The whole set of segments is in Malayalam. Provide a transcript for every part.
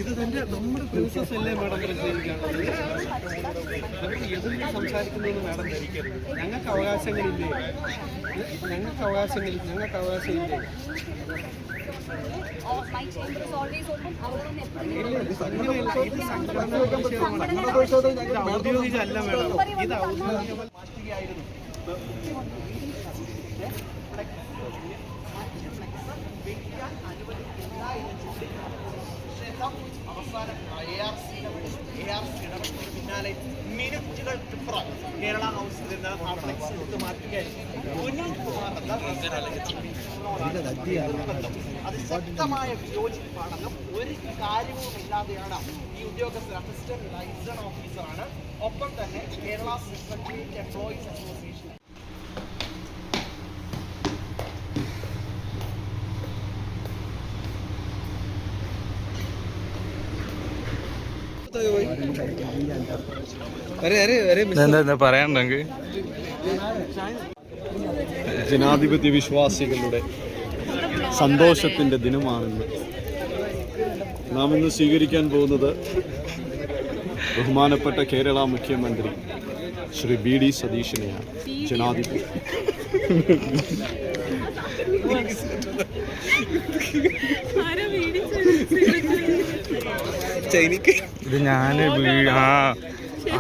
ഇത് തന്നെ നമ്മുടെ പ്രിൻസസ് അല്ലേ മാഡം സംസാരിക്കുന്നതെന്ന് മാഡം ധരിക്കരുത്. ഞങ്ങൾക്ക് അവകാശങ്ങളില്ലേ? ഞങ്ങൾക്ക് അവകാശമില്ലേ? ഔദ്യോഗികമല്ല മാഡം, ഇത് ഔദ്യോഗിക പാർട്ടിയായിരുന്നു. അവസാനം പിന്നാലെ മിനിറ്റുകൾക്കിപ്പുറം കേരള ഹൗസിൽ നിന്ന് ആ ഫ്ലെക്സ് എടുത്ത് മാറ്റുകയായിരുന്നു. അത് ശക്തമായ വിയോജിപ്പാണെന്നും ഒരു കാര്യവുമില്ലാതെയാണ് ഈ ഉദ്യോഗസ്ഥർ അസിസ്റ്റന്റ് ലൈസൺ ഓഫീസറാണ്. ഒപ്പം തന്നെ കേരള സെക്രട്ടേറിയറ്റ് എംപ്ലോയീസ് അസോസിയേഷൻ പറയാണ്ടെങ്കിൽ ജനാധിപത്യ വിശ്വാസികളുടെ സന്തോഷത്തിൻ്റെ ദിനമാണെന്ന് നാം ഇന്ന് സ്വീകരിക്കാൻ പോകുന്നത് ബഹുമാനപ്പെട്ട കേരള മുഖ്യമന്ത്രി ശ്രീ BD സതീശനെയാണ്. ജനാധിപത്യ ഇത് ഞാന്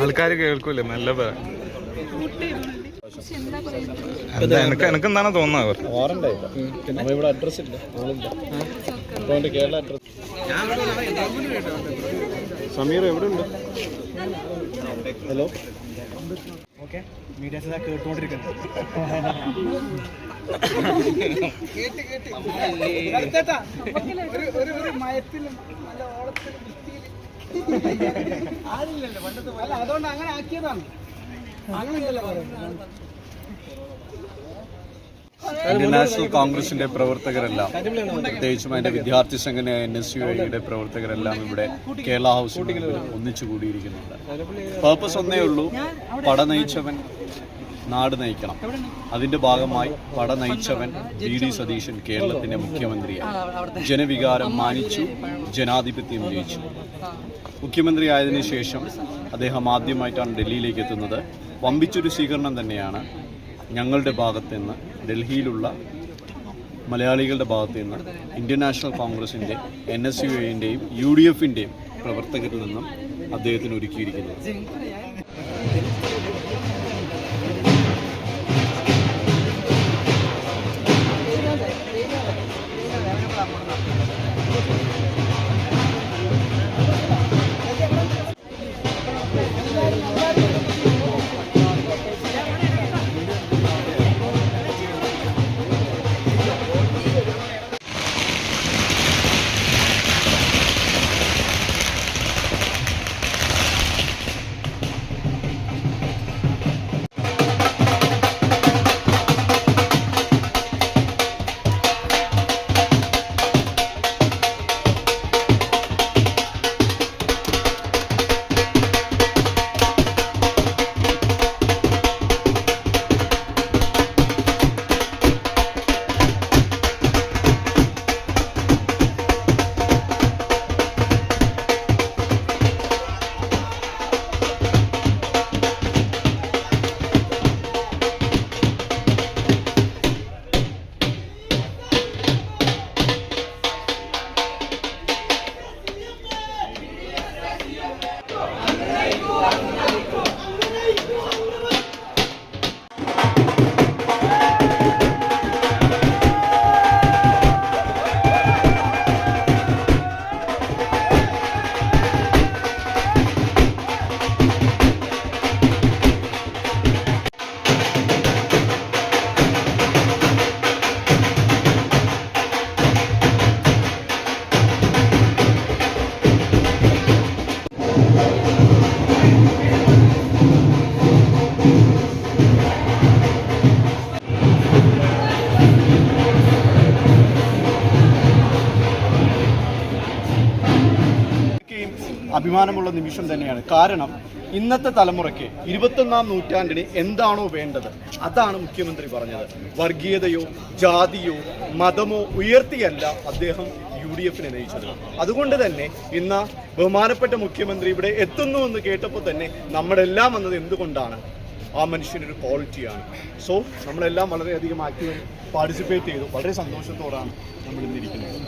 ആൾക്കാർ കേൾക്കൂലേ നല്ല എനക്കെന്താണ് തോന്നുന്നത്? ഇവിടെ അഡ്രസ് ഇല്ല, ആളില്ല. കേരള അഡ്രസ് സമീർ എവിടെ ഉണ്ട്? ഹലോ, ഓക്കെ, മീഡിയാസ് കേട്ടുകൊണ്ടിരിക്കുന്നത്. ഒരു മയത്തിലും നല്ല ഓളത്തിലും ആരില്ലല്ലോ പണ്ടത്തെ പോലെ. അതുകൊണ്ട് അങ്ങനെ ആക്കിയതാണ്. അങ്ങനെയല്ലോ പറയുന്നത്. ഇന്ത്യൻ നാഷണൽ കോൺഗ്രസിന്റെ പ്രവർത്തകരെല്ലാം, പ്രത്യേകിച്ചും അതിന്റെ വിദ്യാർത്ഥി സംഘടനയായ NSUIയുടെ പ്രവർത്തകരെല്ലാം ഇവിടെ കേരള ഹൗസിൽ ഒന്നിച്ചു കൂടിയിരിക്കുന്നുണ്ട്. പർപ്പസ് ഒന്നേ ഉള്ളൂ, പട നയിച്ചവൻ നാട് നയിക്കണം. അതിന്റെ ഭാഗമായി പട നയിച്ചവൻ BD സതീശൻ കേരളത്തിന്റെ മുഖ്യമന്ത്രിയാണ്. ജനവികാരം മാനിച്ചു, ജനാധിപത്യം ജയിച്ചു. മുഖ്യമന്ത്രി ആയതിനു ശേഷം അദ്ദേഹം ആദ്യമായിട്ടാണ് ഡൽഹിയിലേക്ക് എത്തുന്നത്. വമ്പിച്ചൊരു സ്വീകരണം തന്നെയാണ് ഞങ്ങളുടെ ഭാഗത്തു നിന്ന്, ഡൽഹിയിലുള്ള മലയാളികളുടെ ഭാഗത്തു നിന്ന്, ഇന്ത്യൻ നാഷണൽ കോൺഗ്രസിൻ്റെ, NSUIൻ്റെയും UDFൻ്റെയും പ്രവർത്തകരിൽ നിന്നും അദ്ദേഹത്തിന് ഒരുക്കിയിരിക്കുന്നത്. അഭിമാനമുള്ള നിമിഷം തന്നെയാണ്. കാരണം ഇന്നത്തെ തലമുറയ്ക്ക് 21-ാം നൂറ്റാണ്ടിന് എന്താണോ വേണ്ടത് അതാണ് മുഖ്യമന്ത്രി പറഞ്ഞത്. വർഗീയതയോ ജാതിയോ മതമോ ഉയർത്തിയല്ല അദ്ദേഹം UDF നയിച്ചത്. അതുകൊണ്ട് തന്നെ ഇന്ന് ബഹുമാനപ്പെട്ട മുഖ്യമന്ത്രി ഇവിടെ എത്തുന്നുവെന്ന് കേട്ടപ്പോൾ തന്നെ നമ്മളെല്ലാം വന്നത് എന്തുകൊണ്ടാണ്? ആ മനുഷ്യനൊരു ക്വാളിറ്റിയാണ്. സോ നമ്മളെല്ലാം വളരെയധികം ആക്റ്റീവായി പാർട്ടിസിപ്പേറ്റ് ചെയ്തു. വളരെ സന്തോഷത്തോടാണ് നമ്മൾ ഇന്നിരിക്കുന്നത്.